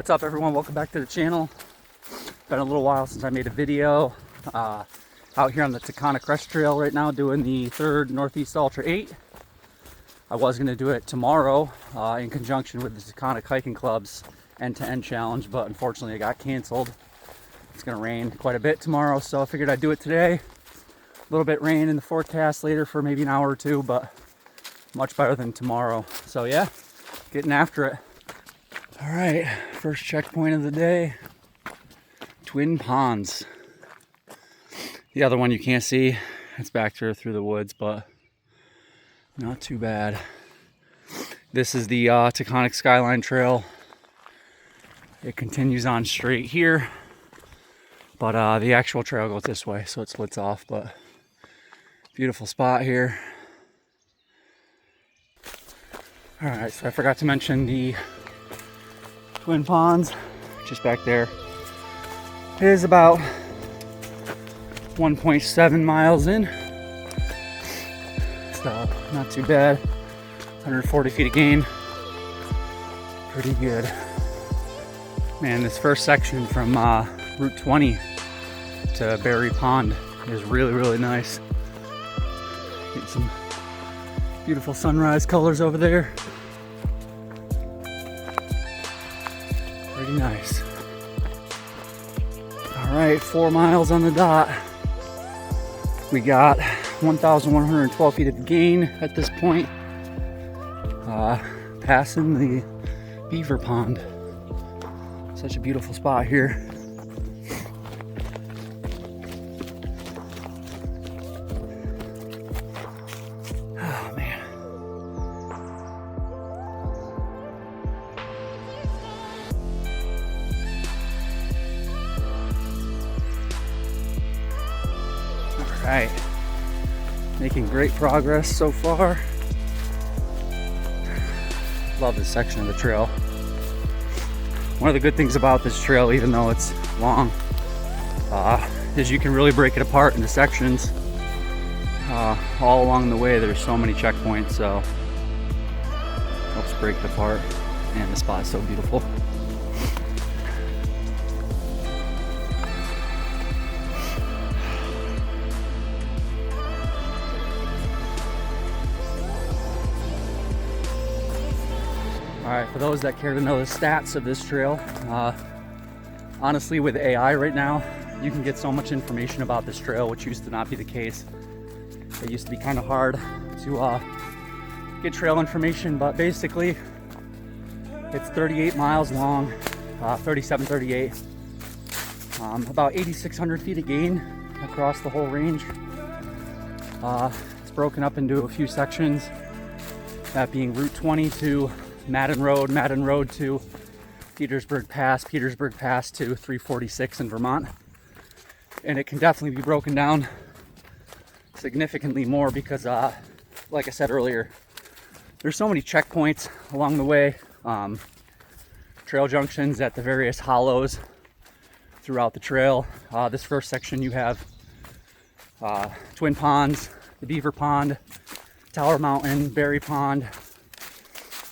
What's up, everyone? Welcome back to the channel. Been a little while since I made a video. Out here on the Taconic Crest trail right now doing the 3rd Northeast Ultra 8. I was going to do it tomorrow in conjunction with the Taconic Hiking Club's end-to-end challenge, but unfortunately it got canceled. It's going to rain quite a bit tomorrow, so I figured I'd do it today. A little bit rain in the forecast later for maybe an hour or two, but much better than tomorrow. So yeah, getting after it. All right, first checkpoint of the day, Twin Ponds. The other one you can't see, it's back there through the woods, but not too bad. This is the Taconic Skyline Trail. It continues on straight here, but the actual trail goes this way, so it splits off, but beautiful spot here. All right, so I forgot to mention the Twin Ponds, just back there. It is about 1.7 miles in, so not too bad. 140 feet of gain, pretty good. Man, this first section from Route 20 to Berry Pond is really nice. Get some beautiful sunrise colors over there. Pretty nice. All right, 4 miles on the dot. We got 1,112 feet of gain at this point. Passing the beaver pond. Such a beautiful spot here. Oh man. All right. Making great progress so far. Love this section of the trail. One of the good things about this trail, even though it's long, is you can really break it apart into sections. All along the way there's so many checkpoints, so helps break it apart. And the spot is so beautiful. Alright, for those that care to know the stats of this trail, honestly with AI right now, you can get so much information about this trail, which used to not be the case. It used to be kind of hard to get trail information, but basically it's 38 miles long, 38, about 8,600 feet of gain across the whole range. It's broken up into a few sections, that being Route 20 to Madden Road to Petersburg Pass to 346 in Vermont. And it can definitely be broken down significantly more because, like I said earlier, there's so many checkpoints along the way, trail junctions at the various hollows throughout the trail. This first section you have Twin Ponds, the Beaver Pond, Tower Mountain, Berry Pond.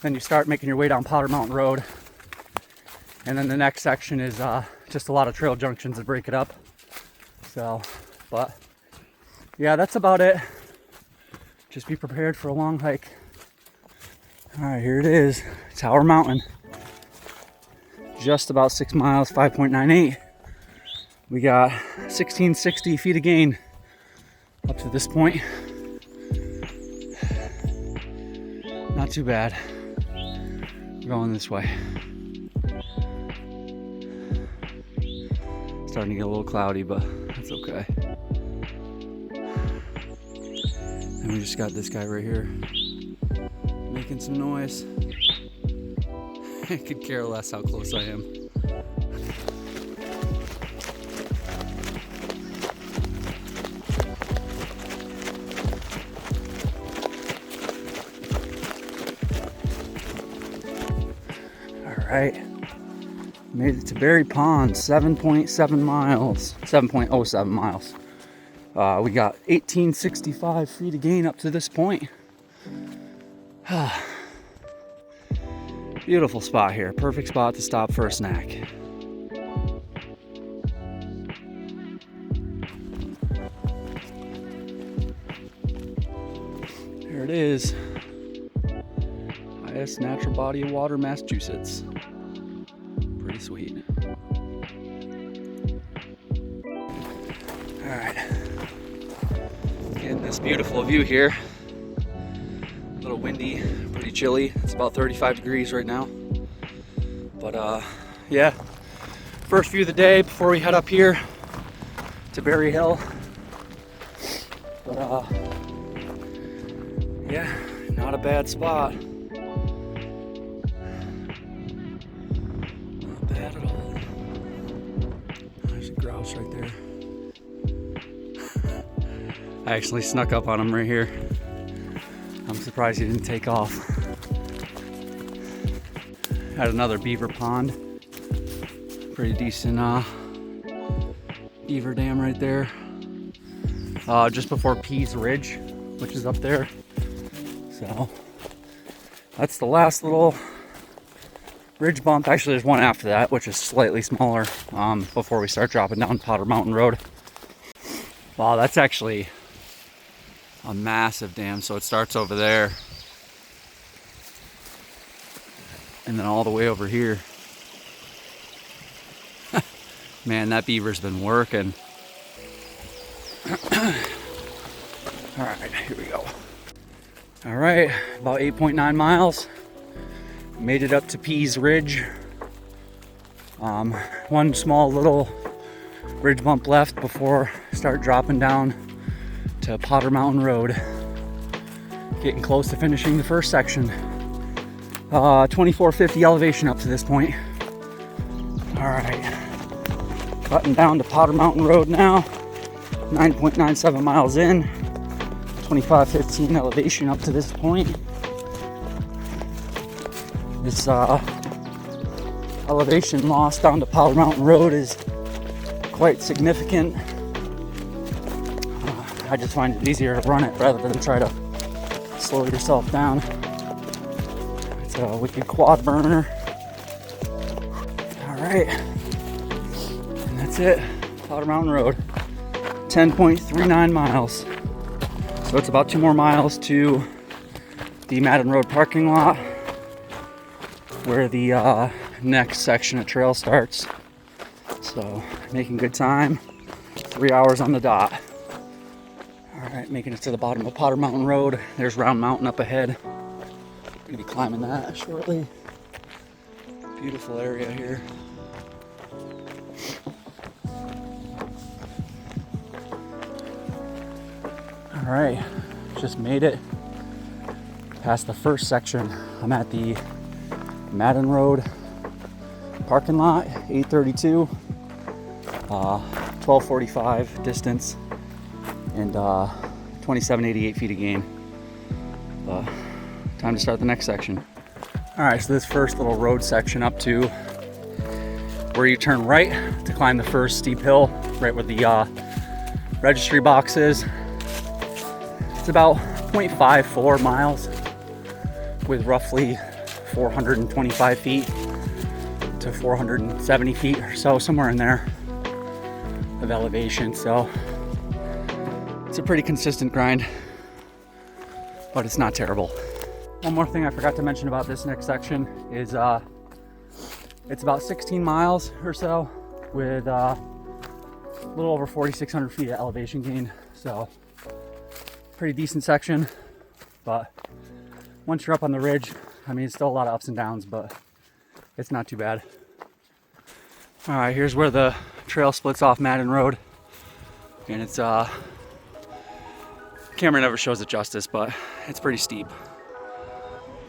Then you start making your way down Powder Mountain Road. And then the next section is just a lot of trail junctions that break it up. So, but yeah, that's about it. Just be prepared for a long hike. All right, here it is, Tower Mountain. Just about 6 miles, 5.98. We got 1,660 feet of gain up to this point. Not too bad. Going this way. Starting to get a little cloudy, but that's okay. And we just got this guy right here making some noise. I could care less how close I am. Right, made it to Berry Pond, 7.7 miles, 7.07 miles. We got 1,865 feet of gain up to this point. Beautiful spot here. Perfect spot to stop for a snack. There it is. Highest natural body of water, Massachusetts. Pretty sweet. Alright. Getting this beautiful view here. A little windy, pretty chilly. It's about 35 degrees right now. But yeah. First view of the day before we head up here to Berry Hill. But yeah, not a bad spot. Not bad at all. There's a grouse right there. I actually snuck up on him right here. I'm surprised he didn't take off. Had another beaver pond. Pretty decent beaver dam right there. Just before Pease Ridge, which is up there. So that's the last little ridge bump. Actually, there's one after that, which is slightly smaller, before we start dropping down Potter Mountain Road. Wow, that's actually a massive dam. So it starts over there and then all the way over here. Man, that beaver's been working. All right, here we go. All right, about 8.9 miles. Made it up to Pease Ridge. One small little ridge bump left before I start dropping down to Potter Mountain Road. Getting close to finishing the first section. 2450 elevation up to this point. All right, cutting down to Potter Mountain Road now. 9.97 miles in. 2515 elevation up to this point. This elevation loss down to Potter Mountain Road is quite significant. I just find it easier to run it rather than try to slow yourself down. It's a wicked quad burner. All right, and that's it. Potter Mountain Road, 10.39 miles. So it's about 2 more miles to the Madden Road parking lot, where the next section of trail starts. So making good time. 3 hours on the dot. All right, making it to the bottom of Potter Mountain Road. There's Round Mountain up ahead. Gonna be climbing that shortly. Beautiful area here. All right, just made it past the first section. I'm at the Madden Road parking lot, 832, 1245 distance, and 2788 feet of gain. Time to start the next section. All right, so this first little road section up to where you turn right to climb the first steep hill, right where the registry box is. It's about 0.54 miles with roughly 425 feet to 470 feet or so, somewhere in there of elevation. So it's a pretty consistent grind, but it's not terrible. One more thing I forgot to mention about this next section is it's about 16 miles or so with a little over 4,600 feet of elevation gain. So pretty decent section, but once you're up on the ridge, I mean, it's still a lot of ups and downs, but it's not too bad. All right, here's where the trail splits off Madden Road, and it's camera never shows it justice, but it's pretty steep.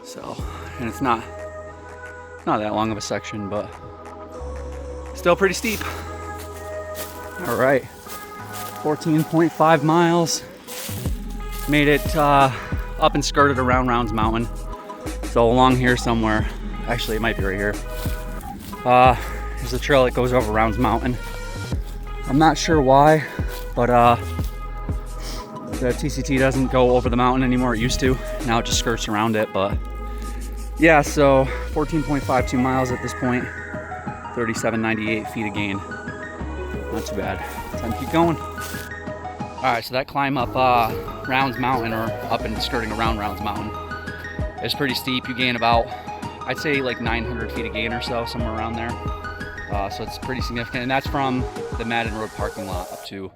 So, and it's not that long of a section, but still pretty steep. All right, 14.5 miles. Made it up and skirted around Rounds Mountain. So along here somewhere, actually it might be right here, there's a trail that goes over Rounds Mountain. I'm not sure why, but the TCT doesn't go over the mountain anymore. It used to. Now it just skirts around it, but Yeah, so 14.52 miles at this point, 37.98 feet of gain. Not too bad. Time to keep going. All right, so that climb up Rounds Mountain, or up and skirting around Rounds Mountain, is pretty steep. You gain about, I'd say like 900 feet of gain or so, somewhere around there. So it's pretty significant, and that's from the Madden Road parking lot up to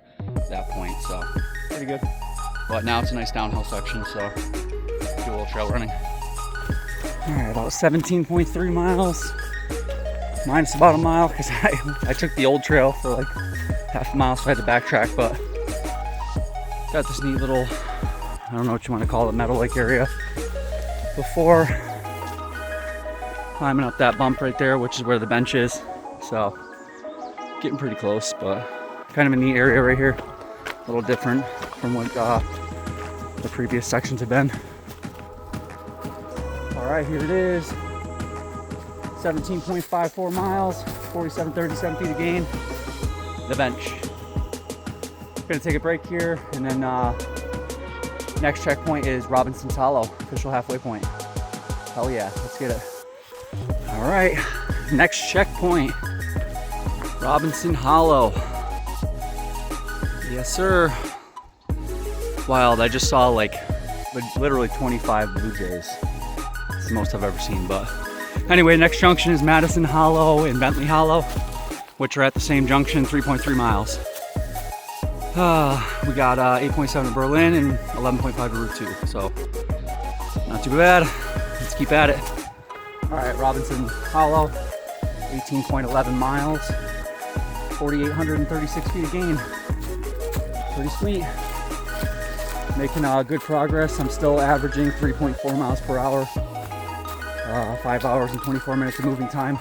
that point, so pretty good. But now it's a nice downhill section, so do a little trail running. All right, about 17.3 miles, minus about a mile, because I took the old trail for like half a mile, so I had to backtrack, but got this neat little, I don't know what you want to call it, meadow-like area before climbing up that bump right there, which is where the bench is. So getting pretty close, but kind of a neat area right here. A little different from what the previous sections have been. All right, here it is. 17.54 miles, 47.37 feet of gain. The bench. Gonna take a break here, and then next checkpoint is Robinson's Hollow, official halfway point. Hell yeah, let's get it. All right, next checkpoint, Robinson Hollow. Yes, sir. Wild, I just saw like literally 25 blue jays. It's the most I've ever seen, but anyway, next junction is Madison Hollow and Bentley Hollow, which are at the same junction, 3.3 miles. We got 8.7 to Berlin and 11.5 to Route 2, so not too bad. Let's keep at it. All right, Robinson Hollow, 18.11 miles, 4,836 feet of gain. Pretty sweet. Making good progress. I'm still averaging 3.4 miles per hour, 5 hours and 24 minutes of moving time.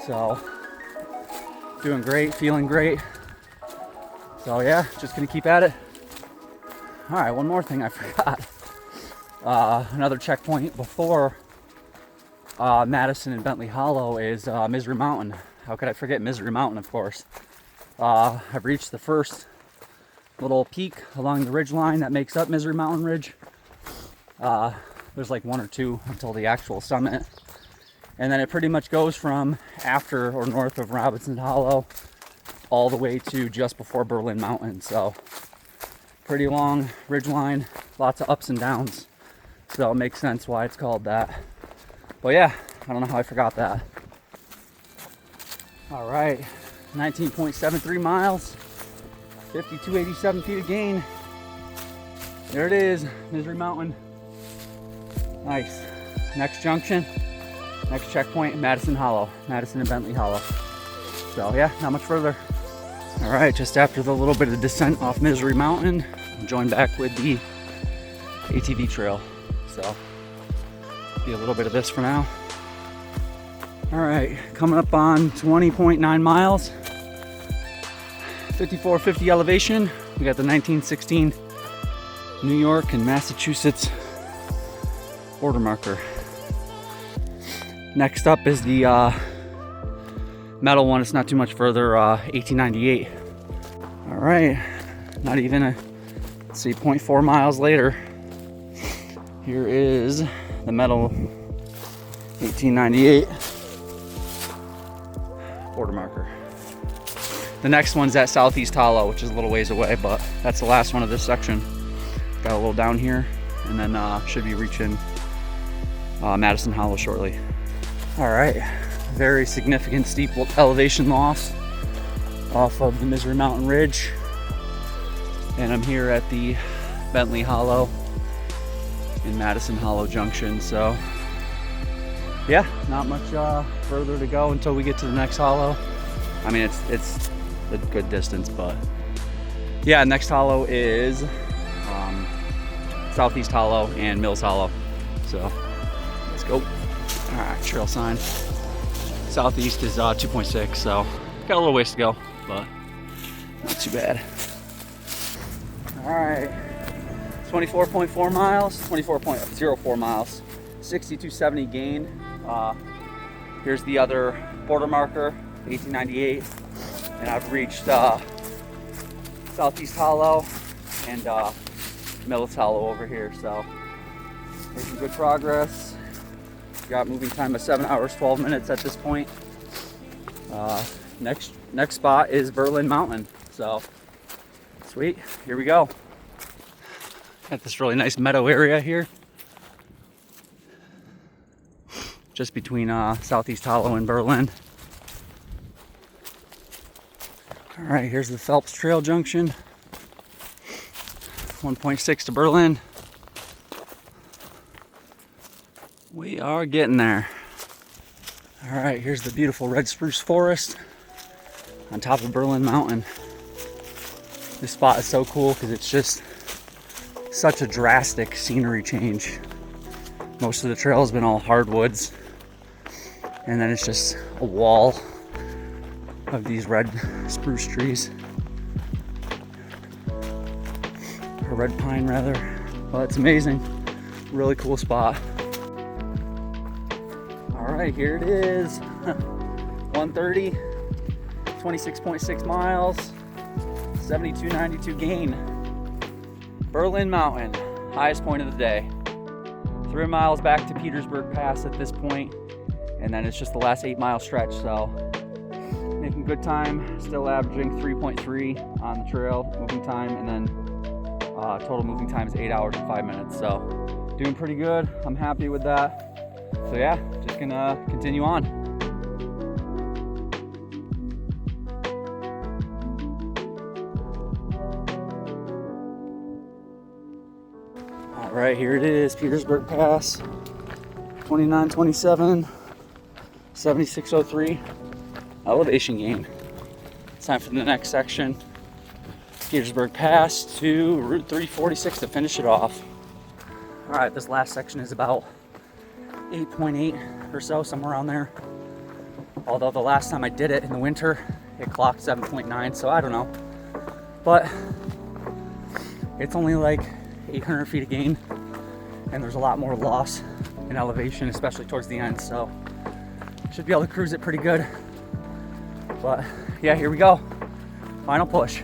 So doing great, feeling great. So yeah, just gonna keep at it. All right, one more thing I forgot. Another checkpoint before Madison and Bentley Hollow is Misery Mountain. How could I forget Misery Mountain, of course. I've reached the first little peak along the ridge line that makes up Misery Mountain Ridge. There's like one or two until the actual summit. And then it pretty much goes from after or north of Robinson Hollow all the way to just before Berlin Mountain. So pretty long ridge line, lots of ups and downs. So it makes sense why it's called that. But yeah, I don't know how I forgot that. All right, 19.73 miles, 52.87 feet of gain. There it is, Misery Mountain. Nice. Next junction, next checkpoint, Madison Hollow, Madison and Bentley Hollow. So yeah, not much further. All right, just after the little bit of descent off Misery Mountain, I'm joined back with the ATV trail. So be a little bit of this for now. All right, coming up on 20.9 miles, 5450 elevation. We got the 1916 New York and Massachusetts border marker. Next up is the metal one. It's not too much further, 1898. All right, not even a, let's see, 0.4 miles later. Here is the metal 1898 border marker. The next one's at Southeast Hollow, which is a little ways away, but that's the last one of this section. Got a little down here, and then should be reaching Madison Hollow shortly. All right, very significant steep elevation loss off of the Misery Mountain Ridge. And I'm here at the Bentley Hollow in Madison Hollow Junction. So yeah, not much further to go until we get to the next hollow. I mean, it's a good distance, but yeah, next hollow is Southeast Hollow and Mills Hollow. So let's go. All right, trail sign. Southeast is 2.6, so got a little ways to go, but not too bad. All right, 24.4 miles, 24.04 miles, 6270 gain. Here's the other border marker, 1898, and I've reached Southeast Hollow and Mills Hollow over here, so making good progress. Got moving time of 7 hours, 12 minutes at this point. Next spot is Berlin Mountain. So sweet, here we go. Got this really nice meadow area here, just between Southeast Hollow and Berlin. All right, here's the Phelps Trail junction. 1.6 to Berlin. We are getting there. All right, here's the beautiful red spruce forest on top of Berlin Mountain. This spot is so cool because it's just such a drastic scenery change. Most of the trail has been all hardwoods, and then it's just a wall of these red spruce trees, or red pine rather. Well, it's amazing. Really cool spot. All right, here it is. 130, 26.6 miles, 72.92 gain. Berlin Mountain, highest point of the day. 3 miles back to Petersburg Pass at this point, and then it's just the last 8-mile stretch. So making good time, still averaging 3.3 on the trail moving time, and then total moving time is 8 hours and 5 minutes. So doing pretty good. I'm happy with that. So yeah, just gonna continue on. All right, here it is, Petersburg Pass, 2927, 7603, elevation gain. It's time for the next section, Petersburg Pass to Route 346 to finish it off. All right, this last section is about 8.8 or so, somewhere around there. Although the last time I did it in the winter, it clocked 7.9, so I don't know. But it's only like 800 feet of gain, and there's a lot more loss in elevation, especially towards the end, so should be able to cruise it pretty good. But yeah, here we go. Final push.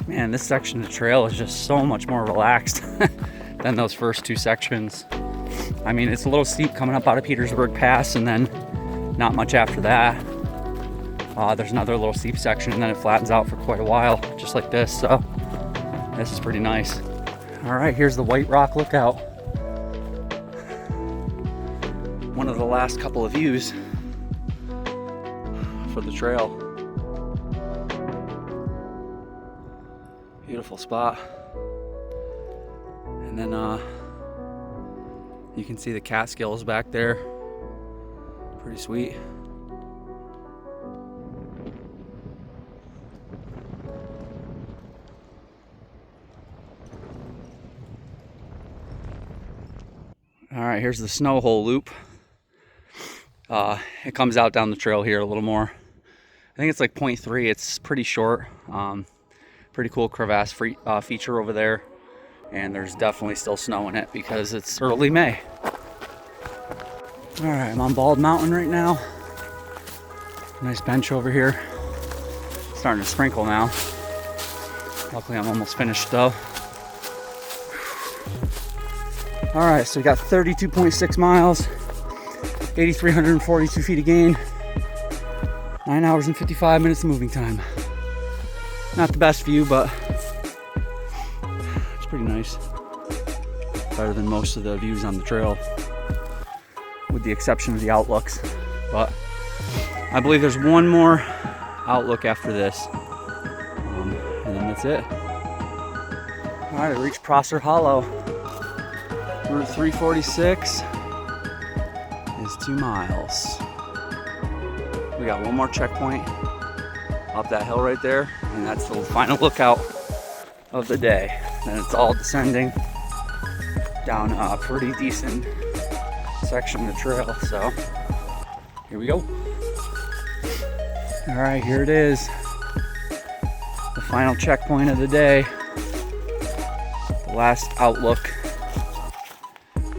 Man, this section of the trail is just so much more relaxed than those first two sections. I mean, it's a little steep coming up out of Petersburg Pass, and then not much after that. There's another little steep section, and then it flattens out for quite a while, just like this. So this is pretty nice. All right, here's the White Rock Lookout. One of the last couple of views for the trail. Beautiful spot. And then you can see the Catskills back there. Pretty sweet. All right, here's the snow hole loop. It comes out down the trail here a little more. I think it's like 0.3. It's pretty short. Pretty cool crevasse feature over there. And there's definitely still snow in it because it's early May. All right, I'm on Bald Mountain right now. Nice bench over here. Starting to sprinkle now. Luckily, I'm almost finished though. All right, so we got 32.6 miles, 8,342 feet of gain, 9 hours and 55 minutes of moving time. Not the best view, but it's pretty nice. Better than most of the views on the trail, with the exception of the outlooks. But I believe there's one more outlook after this, and then that's it. All right, I reached Prosser Hollow. Route 346 is 2 miles. We got one more checkpoint up that hill right there, and that's the final lookout of the day. And it's all descending down a pretty decent section of the trail. So here we go. All right, here it is. The final checkpoint of the day. The last outlook.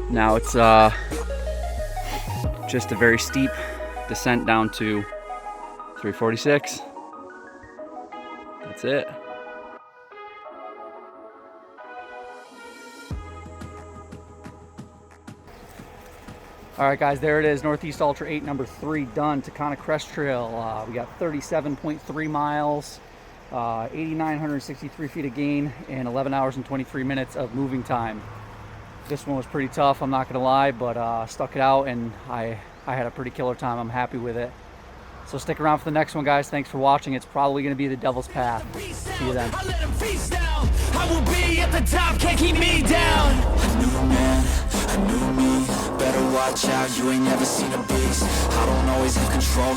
Now it's just a very steep descent down to 346. That's it. All right, guys, there it is. Northeast Ultra 8, number 3, done. Taconic Crest Trail. We got 37.3 miles, 8,963 feet of gain, and 11 hours and 23 minutes of moving time. This one was pretty tough, I'm not gonna lie, but stuck it out, and I had a pretty killer time. I'm happy with it. So stick around for the next one, guys. Thanks for watching. It's probably gonna be the Devil's Path. See you then. I will be at the top, can't keep me down. A new man, a new me. Better watch out, you ain't never seen a beast. I don't always have control.